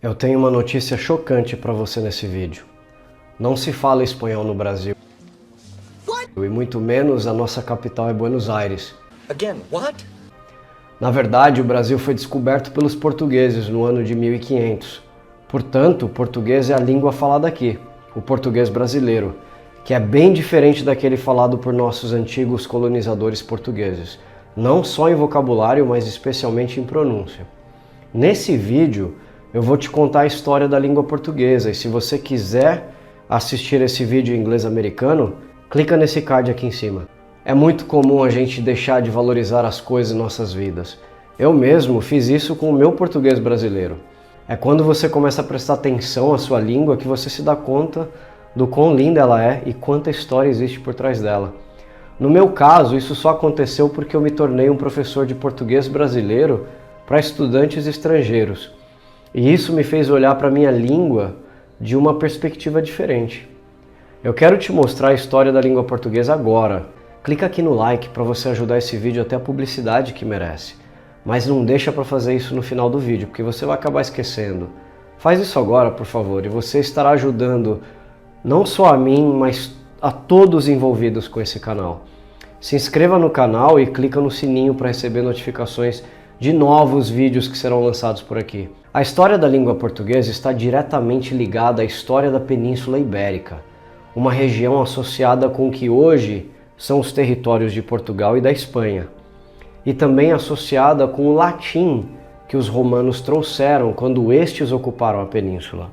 Eu tenho uma notícia chocante para você nesse vídeo. Não se fala espanhol no Brasil. E muito menos a nossa capital é Buenos Aires. Again, what? Na verdade, o Brasil foi descoberto pelos portugueses no ano de 1500. Portanto, o português é a língua falada aqui, o português brasileiro, que é bem diferente daquele falado por nossos antigos colonizadores portugueses, não só em vocabulário, mas especialmente em pronúncia. Nesse vídeo, eu vou te contar a história da língua portuguesa, e se você quiser assistir esse vídeo em inglês americano, clica nesse card aqui em cima. É muito comum a gente deixar de valorizar as coisas em nossas vidas. Eu mesmo fiz isso com o meu português brasileiro. É quando você começa a prestar atenção à sua língua que você se dá conta do quão linda ela é e quanta história existe por trás dela. No meu caso, isso só aconteceu porque eu me tornei um professor de português brasileiro para estudantes estrangeiros. E isso me fez olhar para a minha língua de uma perspectiva diferente. Eu quero te mostrar a história da língua portuguesa agora. Clica aqui no like para você ajudar esse vídeo até a publicidade que merece. Mas não deixa para fazer isso no final do vídeo, porque você vai acabar esquecendo. Faz isso agora, por favor, e você estará ajudando não só a mim, mas a todos envolvidos com esse canal. Se inscreva no canal e clica no sininho para receber notificações de novos vídeos que serão lançados por aqui. A história da língua portuguesa está diretamente ligada à história da Península Ibérica, uma região associada com o que hoje são os territórios de Portugal e da Espanha, e também associada com o latim que os romanos trouxeram quando estes ocuparam a península.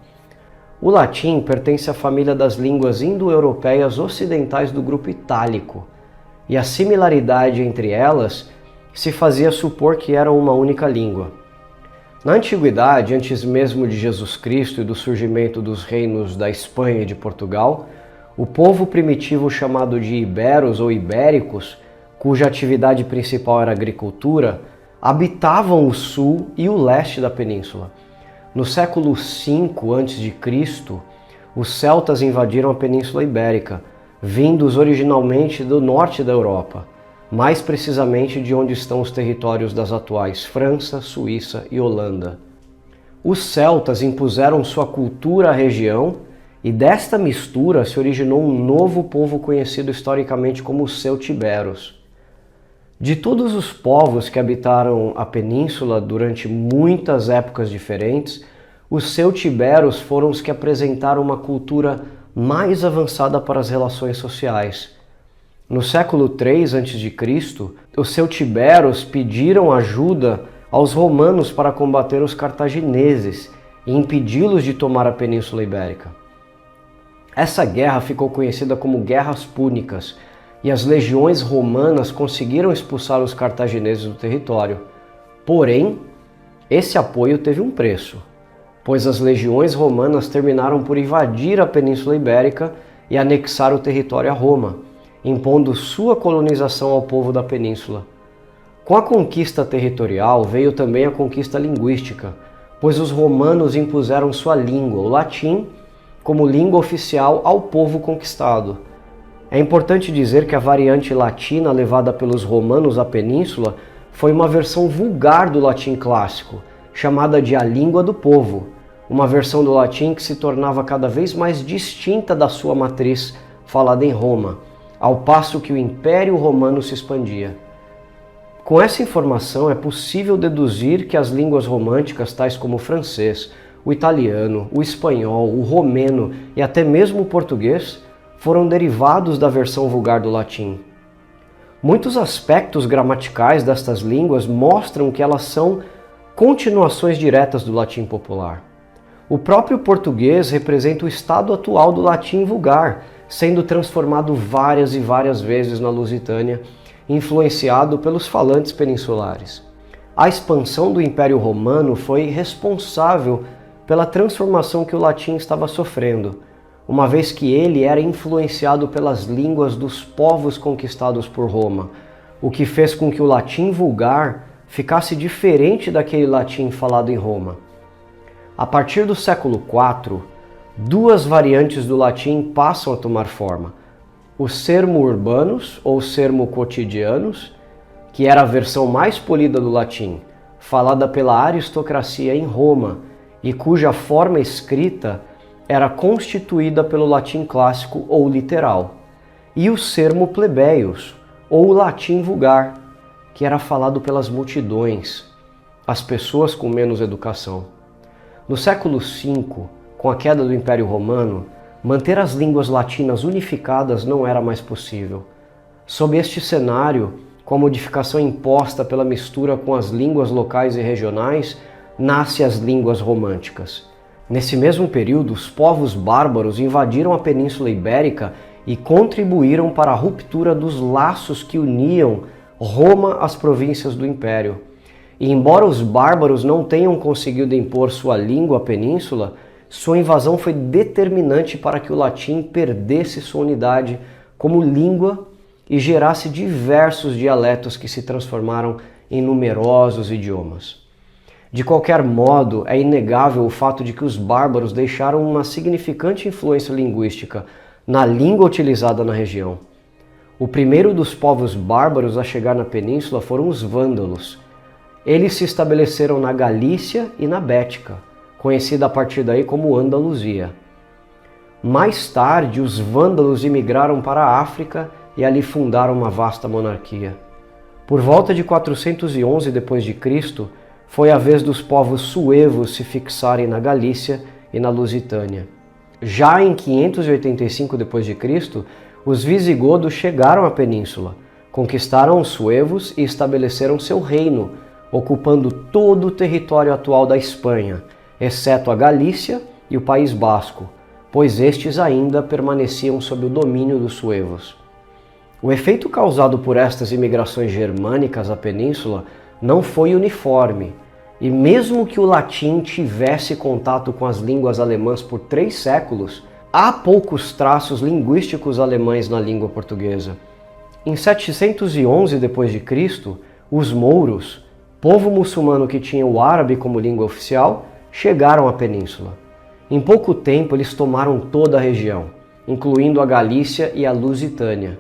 O latim pertence à família das línguas indo-europeias ocidentais do grupo itálico, e a similaridade entre elas se fazia supor que eram uma única língua. Na antiguidade, antes mesmo de Jesus Cristo e do surgimento dos reinos da Espanha e de Portugal, o povo primitivo chamado de iberos ou ibéricos, cuja atividade principal era a agricultura, habitavam o sul e o leste da península. No século V a.C., os celtas invadiram a Península Ibérica, vindos originalmente do norte da Europa, mais precisamente de onde estão os territórios das atuais França, Suíça e Holanda. Os celtas impuseram sua cultura à região e desta mistura se originou um novo povo conhecido historicamente como os celtiberos. De todos os povos que habitaram a península durante muitas épocas diferentes, os celtiberos foram os que apresentaram uma cultura mais avançada para as relações sociais. No século III a.C., os celtiberos pediram ajuda aos romanos para combater os cartagineses e impedi-los de tomar a Península Ibérica. Essa guerra ficou conhecida como Guerras Púnicas, e as legiões romanas conseguiram expulsar os cartagineses do território. Porém, esse apoio teve um preço, pois as legiões romanas terminaram por invadir a Península Ibérica e anexar o território a Roma, impondo sua colonização ao povo da península. Com a conquista territorial veio também a conquista linguística, pois os romanos impuseram sua língua, o latim, como língua oficial ao povo conquistado. É importante dizer que a variante latina levada pelos romanos à península foi uma versão vulgar do latim clássico, chamada de a língua do povo, uma versão do latim que se tornava cada vez mais distinta da sua matriz falada em Roma, ao passo que o Império Romano se expandia. Com essa informação é possível deduzir que as línguas românticas, tais como o francês, o italiano, o espanhol, o romeno e até mesmo o português, foram derivados da versão vulgar do latim. Muitos aspectos gramaticais destas línguas mostram que elas são continuações diretas do latim popular. O próprio português representa o estado atual do latim vulgar, sendo transformado várias e várias vezes na Lusitânia, influenciado pelos falantes peninsulares. A expansão do Império Romano foi responsável pela transformação que o latim estava sofrendo, uma vez que ele era influenciado pelas línguas dos povos conquistados por Roma, o que fez com que o latim vulgar ficasse diferente daquele latim falado em Roma. A partir do século IV, duas variantes do latim passam a tomar forma: o sermo urbanus ou sermo quotidianus, que era a versão mais polida do latim, falada pela aristocracia em Roma e cuja forma escrita era constituída pelo latim clássico ou literal, e o sermo plebeius, ou latim vulgar, que era falado pelas multidões, as pessoas com menos educação. No século V, com a queda do Império Romano, manter as línguas latinas unificadas não era mais possível. Sob este cenário, com a modificação imposta pela mistura com as línguas locais e regionais, nascem as línguas românticas. Nesse mesmo período, os povos bárbaros invadiram a Península Ibérica e contribuíram para a ruptura dos laços que uniam Roma às províncias do Império. E embora os bárbaros não tenham conseguido impor sua língua à península, sua invasão foi determinante para que o latim perdesse sua unidade como língua e gerasse diversos dialetos que se transformaram em numerosos idiomas. De qualquer modo, é inegável o fato de que os bárbaros deixaram uma significante influência linguística na língua utilizada na região. O primeiro dos povos bárbaros a chegar na península foram os vândalos. Eles se estabeleceram na Galícia e na Bética, conhecida a partir daí como Andaluzia. Mais tarde, os vândalos imigraram para a África e ali fundaram uma vasta monarquia. Por volta de 411 d.C., foi a vez dos povos suevos se fixarem na Galícia e na Lusitânia. Já em 585 d.C., os visigodos chegaram à península, conquistaram os suevos e estabeleceram seu reino, ocupando todo o território atual da Espanha, exceto a Galícia e o País Basco, pois estes ainda permaneciam sob o domínio dos suevos. O efeito causado por estas imigrações germânicas à península não foi uniforme, e mesmo que o latim tivesse contato com as línguas alemãs por 3 séculos, há poucos traços linguísticos alemães na língua portuguesa. Em 711 d.C., os mouros, povo muçulmano que tinha o árabe como língua oficial, chegaram à península. Em pouco tempo eles tomaram toda a região, incluindo a Galícia e a Lusitânia.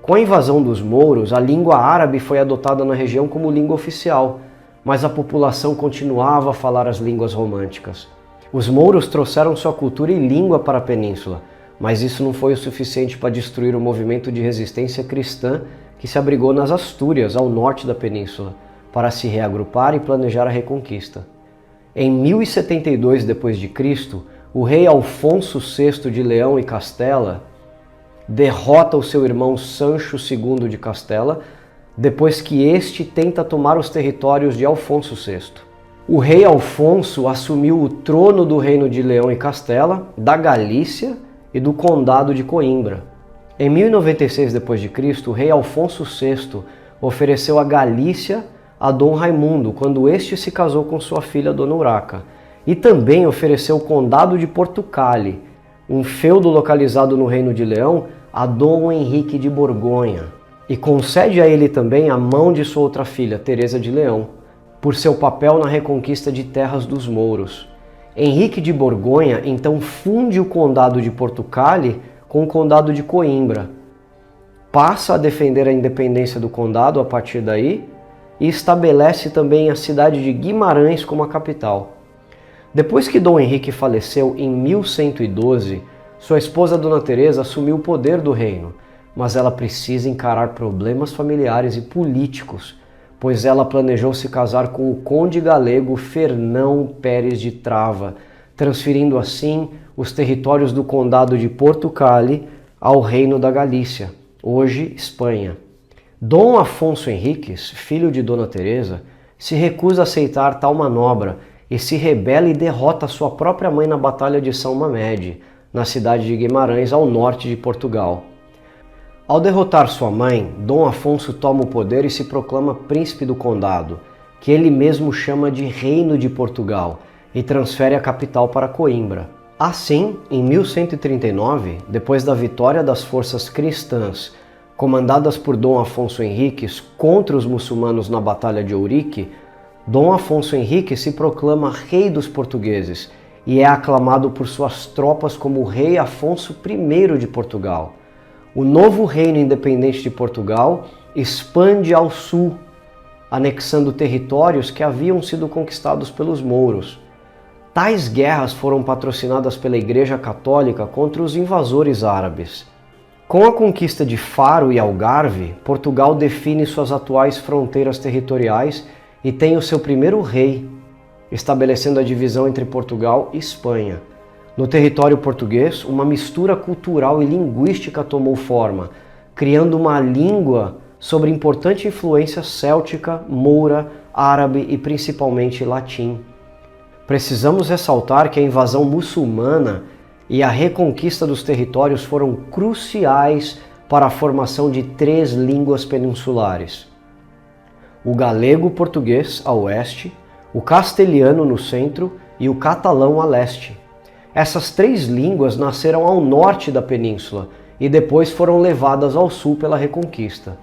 Com a invasão dos mouros, a língua árabe foi adotada na região como língua oficial, mas a população continuava a falar as línguas românticas. Os mouros trouxeram sua cultura e língua para a península, mas isso não foi o suficiente para destruir o movimento de resistência cristã que se abrigou nas Astúrias, ao norte da península, para se reagrupar e planejar a reconquista. Em 1072 d.C., o rei Alfonso VI de Leão e Castela derrota o seu irmão Sancho II de Castela, depois que este tenta tomar os territórios de Alfonso VI. O rei Alfonso assumiu o trono do reino de Leão e Castela, da Galícia e do condado de Coimbra. Em 1096 d.C., o rei Alfonso VI ofereceu a Galícia a Dom Raimundo, quando este se casou com sua filha Dona Urraca, e também ofereceu o condado de Portucale, um feudo localizado no Reino de Leão, a Dom Henrique de Borgonha, e concede a ele também a mão de sua outra filha, Teresa de Leão, por seu papel na reconquista de terras dos mouros. Henrique de Borgonha então funde o condado de Portucale com o condado de Coimbra, passa a defender a independência do condado a partir daí e estabelece também a cidade de Guimarães como a capital. Depois que Dom Henrique faleceu em 1112, sua esposa Dona Teresa assumiu o poder do reino, mas ela precisa encarar problemas familiares e políticos, pois ela planejou se casar com o conde galego Fernão Pérez de Trava, transferindo assim os territórios do condado de Portucale ao reino da Galícia, hoje Espanha. Dom Afonso Henriques, filho de Dona Teresa, se recusa a aceitar tal manobra e se rebela e derrota sua própria mãe na Batalha de São Mamede, na cidade de Guimarães, ao norte de Portugal. Ao derrotar sua mãe, Dom Afonso toma o poder e se proclama príncipe do condado, que ele mesmo chama de Reino de Portugal, e transfere a capital para Coimbra. Assim, em 1139, depois da vitória das forças cristãs comandadas por Dom Afonso Henriques contra os muçulmanos na Batalha de Ourique, Dom Afonso Henrique se proclama rei dos portugueses e é aclamado por suas tropas como o rei Afonso I de Portugal. O novo reino independente de Portugal expande ao sul, anexando territórios que haviam sido conquistados pelos mouros. Tais guerras foram patrocinadas pela Igreja Católica contra os invasores árabes. Com a conquista de Faro e Algarve, Portugal define suas atuais fronteiras territoriais e tem o seu primeiro rei, estabelecendo a divisão entre Portugal e Espanha. No território português, uma mistura cultural e linguística tomou forma, criando uma língua sob importante influência céltica, moura, árabe e principalmente latim. Precisamos ressaltar que a invasão muçulmana e a reconquista dos territórios foram cruciais para a formação de 3 línguas peninsulares: o galego-português a oeste, o castelhano no centro e o catalão a leste. Essas 3 línguas nasceram ao norte da península e depois foram levadas ao sul pela reconquista.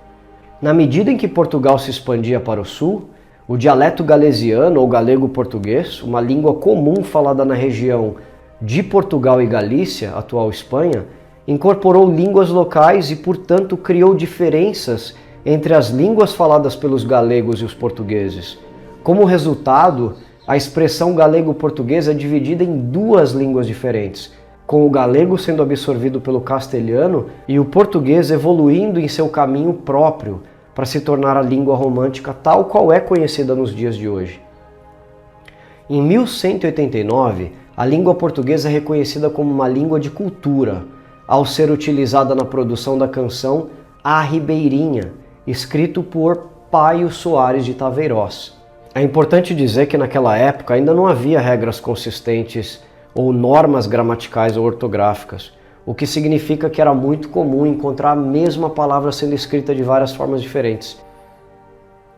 Na medida em que Portugal se expandia para o sul, o dialeto galesiano ou galego-português, uma língua comum falada na região de Portugal e Galícia, atual Espanha, incorporou línguas locais e, portanto, criou diferenças entre as línguas faladas pelos galegos e os portugueses. Como resultado, a expressão galego-português é dividida em 2 línguas diferentes, com o galego sendo absorvido pelo castelhano e o português evoluindo em seu caminho próprio para se tornar a língua romântica tal qual é conhecida nos dias de hoje. Em 1189, a língua portuguesa é reconhecida como uma língua de cultura, ao ser utilizada na produção da canção A Ribeirinha, escrito por Paio Soares de Taveirós. É importante dizer que naquela época ainda não havia regras consistentes ou normas gramaticais ou ortográficas, o que significa que era muito comum encontrar a mesma palavra sendo escrita de várias formas diferentes.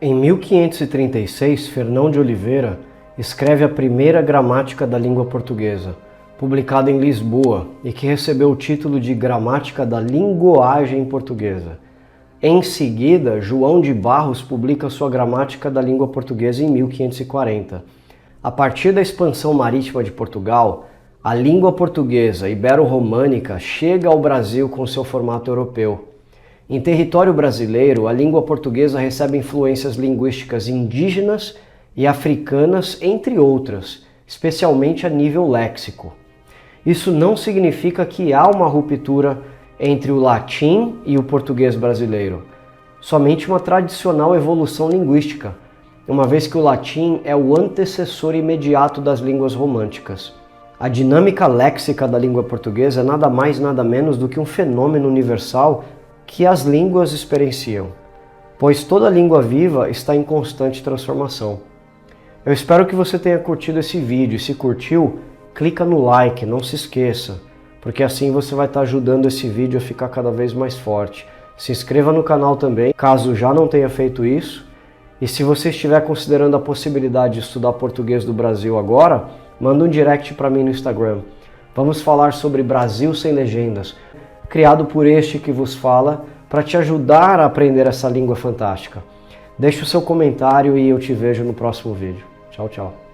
Em 1536, Fernão de Oliveira escreve a primeira gramática da língua portuguesa, publicada em Lisboa e que recebeu o título de Gramática da Linguagem Portuguesa. Em seguida, João de Barros publica sua Gramática da Língua Portuguesa em 1540. A partir da expansão marítima de Portugal, a língua portuguesa ibero-românica chega ao Brasil com seu formato europeu. Em território brasileiro, a língua portuguesa recebe influências linguísticas indígenas e africanas, entre outras, especialmente a nível léxico. Isso não significa que há uma ruptura entre o latim e o português brasileiro, somente uma tradicional evolução linguística, uma vez que o latim é o antecessor imediato das línguas românticas. A dinâmica léxica da língua portuguesa é nada mais nada menos do que um fenômeno universal que as línguas experienciam, pois toda língua viva está em constante transformação. Eu espero que você tenha curtido esse vídeo, e se curtiu, clica no like, não se esqueça, porque assim você vai estar ajudando esse vídeo a ficar cada vez mais forte. Se inscreva no canal também, caso já não tenha feito isso, e se você estiver considerando a possibilidade de estudar português do Brasil agora, manda um direct para mim no Instagram. Vamos falar sobre Brasil Sem Legendas, criado por este que vos fala, para te ajudar a aprender essa língua fantástica. Deixe o seu comentário e eu te vejo no próximo vídeo. Tchau, tchau.